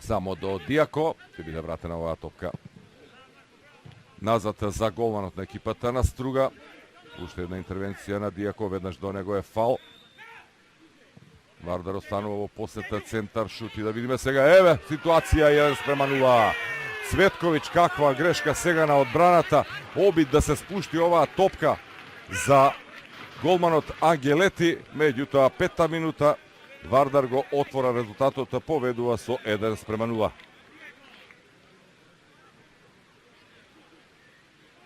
Само до Дијако, ќе биде вратена оваа топка назад за голманот на екипата на Струга. Уште една интервенција на Дијако, веднаш до него е фал. Вардар останува во посета центар шут и да видиме сега, еве, ситуација 1:0. Цветковиќ, каква грешка сега на одбраната, обид да се спушти оваа топка за голманот Ангелети, меѓутоа 5-та минута Вардар го отвора резултатот, поведува со 1:0.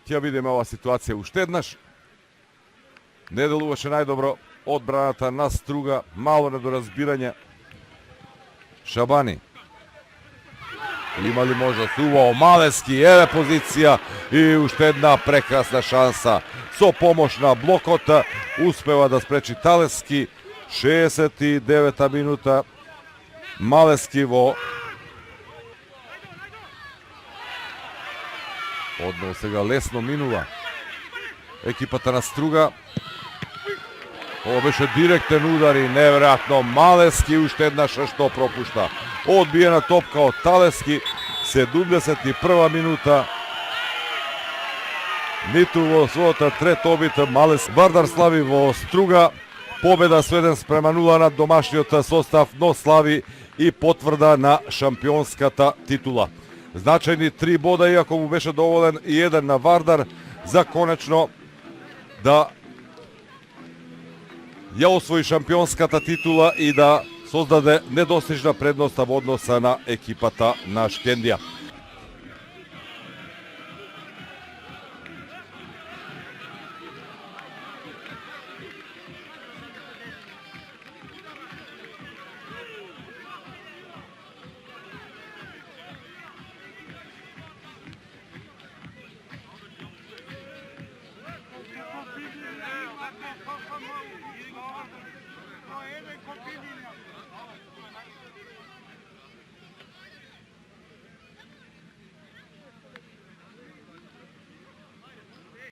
Ќе видиме оваа ситуација уште еднаш. Не делуваше најдобро одбраната на Струга, мало недоразбирање. Шабани. Има ли можност? Увao Малески, еве позиција и уште една прекрасна шанса. Со помош на блокот успева да спречи Талески. 69-та минута. Малески во однос сега лесно минува екипата на Струга. Ова беше директен удар и неверојатно. Малески уште една што пропушта. Одбиена топка од Талески, 71 минута. Ниту во својата трета обид Малески. Вардар слави во Струга. Победа со 1:0 над домашниот состав, но слави и потврда на шампионската титула. Значајни 3 бода, иако му беше доволен и еден на Вардар, за конечно да ја освои шампионската титула и да создаде недостижна предност во односа на екипата на Шкендија.